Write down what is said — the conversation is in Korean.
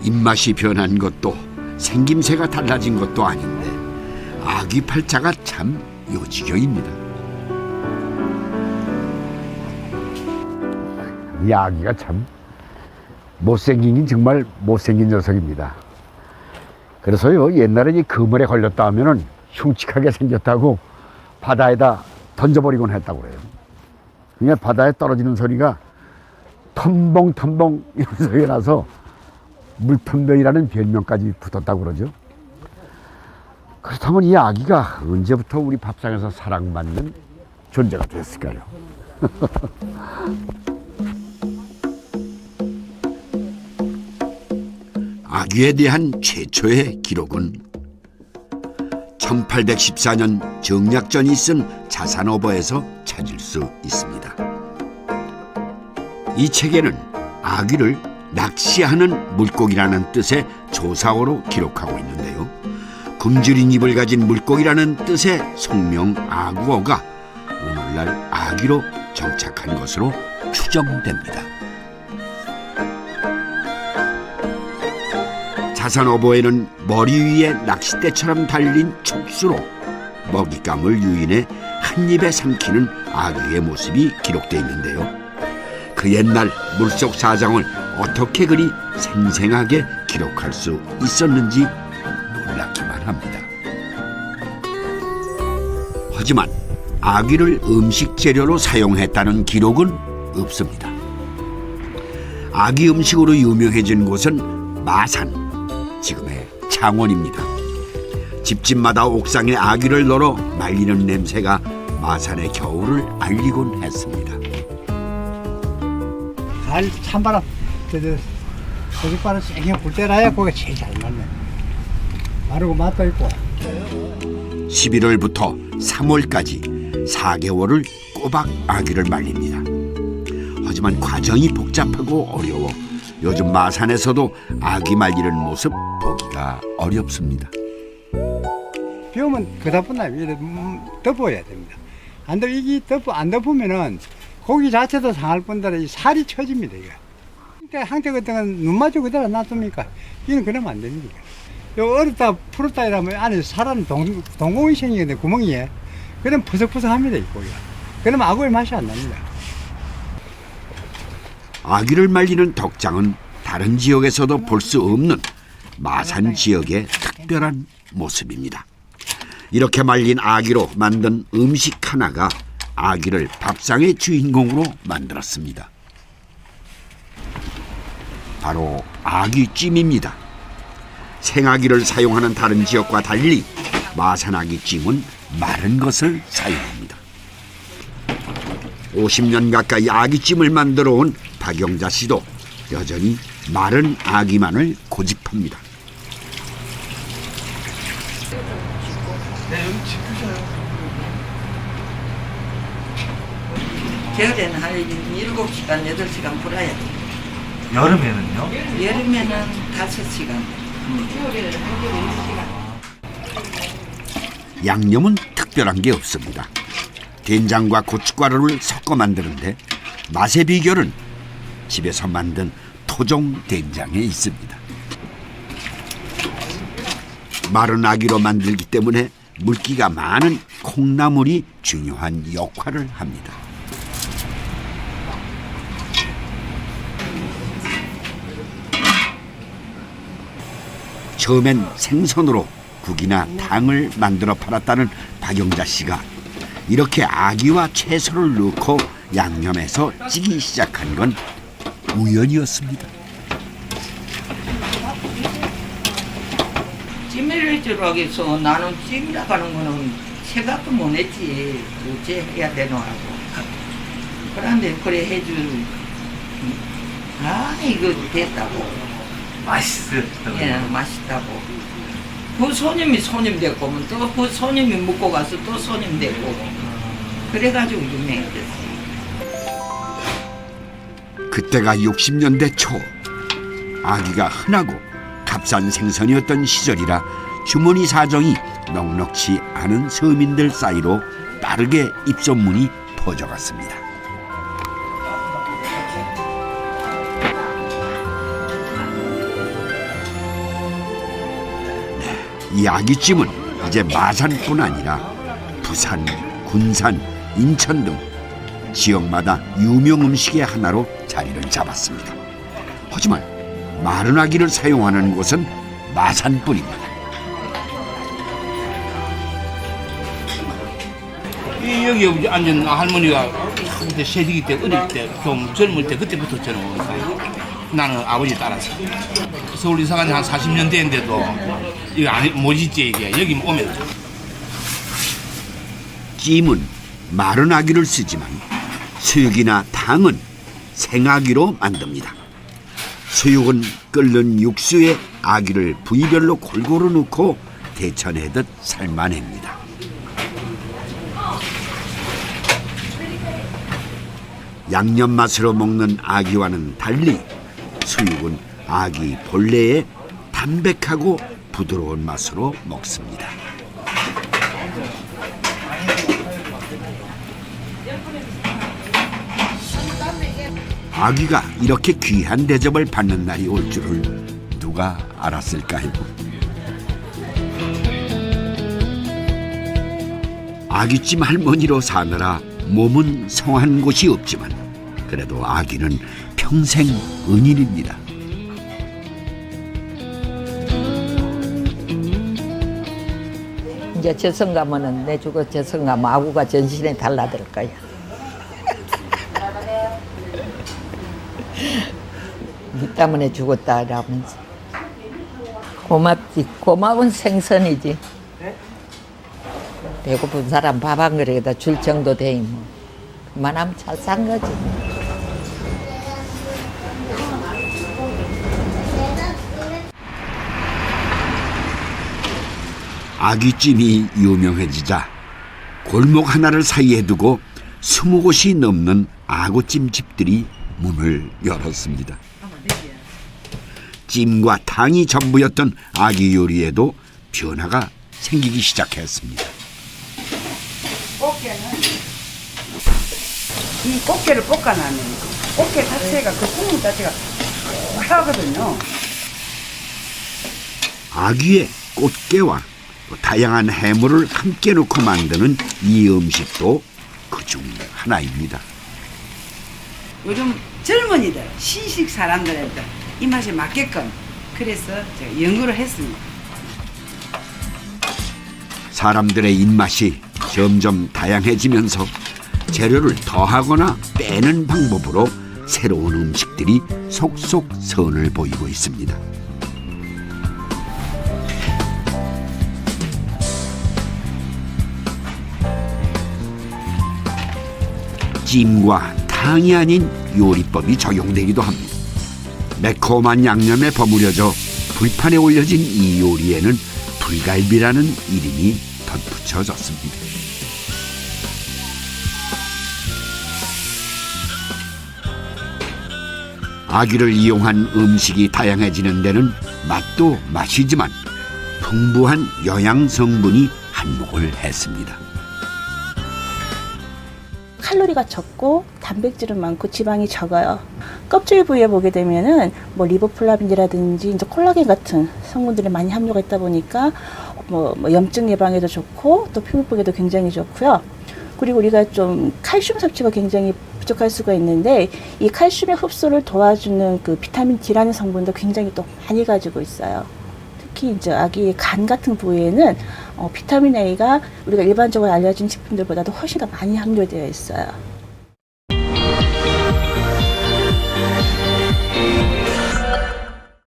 입맛이 변한 것도 생김새가 달라진 것도 아닌데 아귀 팔자가 참 요지경입니다. 이 아기가 참 못생긴 정말 못생긴 녀석입니다. 그래서요 옛날에 이 그물에 걸렸다 하면은 흉측하게 생겼다고 바다에다 던져버리곤 했다고 그래요. 그냥 바다에 떨어지는 소리가 텀벙텀벙 이런 소리가 나서 물텀덩이라는 별명까지 붙었다고 그러죠. 그렇다면 이 아기가 언제부터 우리 밥상에서 사랑받는 존재가 됐을까요? 아귀에 대한 최초의 기록은 1814년 정약전이 쓴 자산어보에서 찾을 수 있습니다. 이 책에는 아귀를 낚시하는 물고기라는 뜻의 조사어로 기록하고 있는데요. 굶주린 입을 가진 물고기라는 뜻의 속명 아구어가 오늘날 아귀로 정착한 것으로 추정됩니다. 자산어보에는 머리 위에 낚싯대처럼 달린 촉수로 먹잇감을 유인해 한 입에 삼키는 아귀의 모습이 기록되어 있는데요. 그 옛날 물속 사정을 어떻게 그리 생생하게 기록할 수 있었는지 놀랍기만 합니다. 하지만 아귀를 음식 재료로 사용했다는 기록은 없습니다. 아귀 음식으로 유명해진 곳은 마산, 지금의 창원입니다. 집집마다 옥상에 아귀를 널어 말리는 냄새가 마산의 겨울을 알리곤 했습니다. 가을 찬바람, 저녁바람 쌩쌩 불 때라야 거기가 제일 잘 맞네. 마르고 맛도 있고. 11월부터 3월까지 4개월을 꼬박 아귀를 말립니다. 하지만 과정이 복잡하고 어려워 요즘 마산에서도 아귀 말리는 모습 보기가 어렵습니다. 비 오면 그다뿐 이래 덮어야 됩니다. 안 덮으면은 고기 자체도 상할 뿐더러 이 살이 처집니다. 이게 항태 같은 건 눈마저 그대로 놔둡니까? 이는 그러면 안 됩니다. 요 얼었다 풀었다 이러면 안에 살아는 동공이 생기는데 구멍이에 그럼 푸석푸석합니다. 이 고기가. 그러면 아구의 맛이 안 납니다. 아귀를 말리는 덕장은 다른 지역에서도 볼 수 없는 마산 지역의 특별한 모습입니다. 이렇게 말린 아귀로 만든 음식 하나가 아귀를 밥상의 주인공으로 만들었습니다. 바로 아귀찜입니다. 생아귀를 사용하는 다른 지역과 달리 마산 아귀찜은 마른 것을 사용합니다. 50년 가까이 아귀찜을 만들어 온 박영자 씨도 여전히 마른 아귀만을 고집합니다. 겨울에는 한 7시간, 8시간 불어야 돼. 여름에는요? 여름에는 5시간. 양념은 특별한 게 없습니다. 된장과 고춧가루를 섞어 만드는데 맛의 비결은 집에서 만든 토종 된장에 있습니다. 마른 아귀로 만들기 때문에 물기가 많은 콩나물이 중요한 역할을 합니다. 처음엔 생선으로 국이나 탕을 만들어 팔았다는 박영자 씨가 이렇게 아귀와 채소를 넣고 양념해서 찌기 시작한 건 우연이었습니다. 찜을 해주라고 해서 나는 찜이라고 하는 거는 생각도 못 했지. 어째 해야 되노 하고. 그런데 그래 해줄. 아, 이거 됐다고. 맛있었다고요? 예, 맛있다고. 그 손님이 손님 됐고, 또 그 손님이 먹고 가서 또 손님 됐고. 그래가지고 유명해졌어요. 그때가 60년대 초 아귀가 흔하고 값싼 생선이었던 시절이라 주머니 사정이 넉넉치 않은 서민들 사이로 빠르게 입소문이 퍼져갔습니다. 이 아귀찜은 이제 마산뿐 아니라 부산, 군산, 인천 등 지역마다 유명 음식의 하나로 자리를 잡았습니다. 하지만 마른 아귀를 사용하는 곳은 마산뿐입니다. 여기 앉은 할머니가 그때 새내기 때 어릴 때 좀 젊을 때 그때부터 저는 나는 아버지 따라서 서울 이사 간지 한 40년 됐는데도 이거 못 잊지 이게 여기 오면 찜은 마른 아귀를 쓰지만 수육이나 탕은 생아귀로 만듭니다. 수육은 끓는 육수에 아귀를 부위별로 골고루 넣고 데쳐내듯 삶아냅니다. 양념 맛으로 먹는 아귀와는 달리 수육은 아귀 본래의 담백하고 부드러운 맛으로 먹습니다. 아귀가 이렇게 귀한 대접을 받는 날이 올 줄을 누가 알았을까요? 아귀찜 할머니로 사느라 몸은 성한 곳이 없지만 그래도 아귀는 평생 은인입니다. 이제 저승 가면은 내 죽어 저승 가면 아구가 전신에 달라들 거야. 니 때문에 죽었다 이러면서. 고맙지. 고마운 생선이지. 배고픈 사람 밥 한 그릇에다 줄 정도 되니 뭐. 그만하면 잘 산 거지. 아귀찜이 유명해지자 골목 하나를 사이에 두고 20곳이 넘는 아구찜 집들이 문을 열었습니다. 찜과 탕이 전부였던 아귀 요리에도 변화가 생기기 시작했습니다. 이 꽃게를 볶아놔면 꽃게 자체가 그 국물 자체가 하거든요. 아귀의 꽃게와 또 다양한 해물을 함께 넣고 만드는 이 음식도 그중 하나입니다. 요즘 젊은이들, 시식 사람들한테 이 맛에 맞게끔 그래서 제가 연구를 했습니다. 사람들의 입맛이 점점 다양해지면서 재료를 더하거나 빼는 방법으로 새로운 음식들이 속속 선을 보이고 있습니다. 찜과 탕이 아닌 요리법이 적용되기도 합니다. 매콤한 양념에 버무려져 불판에 올려진 이 요리에는 불갈비라는 이름이 덧붙여졌습니다. 아귀를 이용한 음식이 다양해지는 데는 맛도 맛이지만 풍부한 영양 성분이 한몫을 했습니다. 칼로리가 적고 단백질은 많고 지방이 적어요. 껍질 부위에 보게 되면은 뭐 리보플라빈이라든지 이제 콜라겐 같은 성분들이 많이 함유가 있다 보니까 뭐 염증 예방에도 좋고 또 피부복에도 굉장히 좋고요. 그리고 우리가 좀 칼슘 섭취가 굉장히 부족할 수가 있는데 이 칼슘의 흡수를 도와주는 그 비타민 D라는 성분도 굉장히 또 많이 가지고 있어요. 특히 이제 아기의 간 같은 부위에는 비타민 A가 우리가 일반적으로 알려진 식품들보다도 훨씬 더 많이 함유되어 있어요.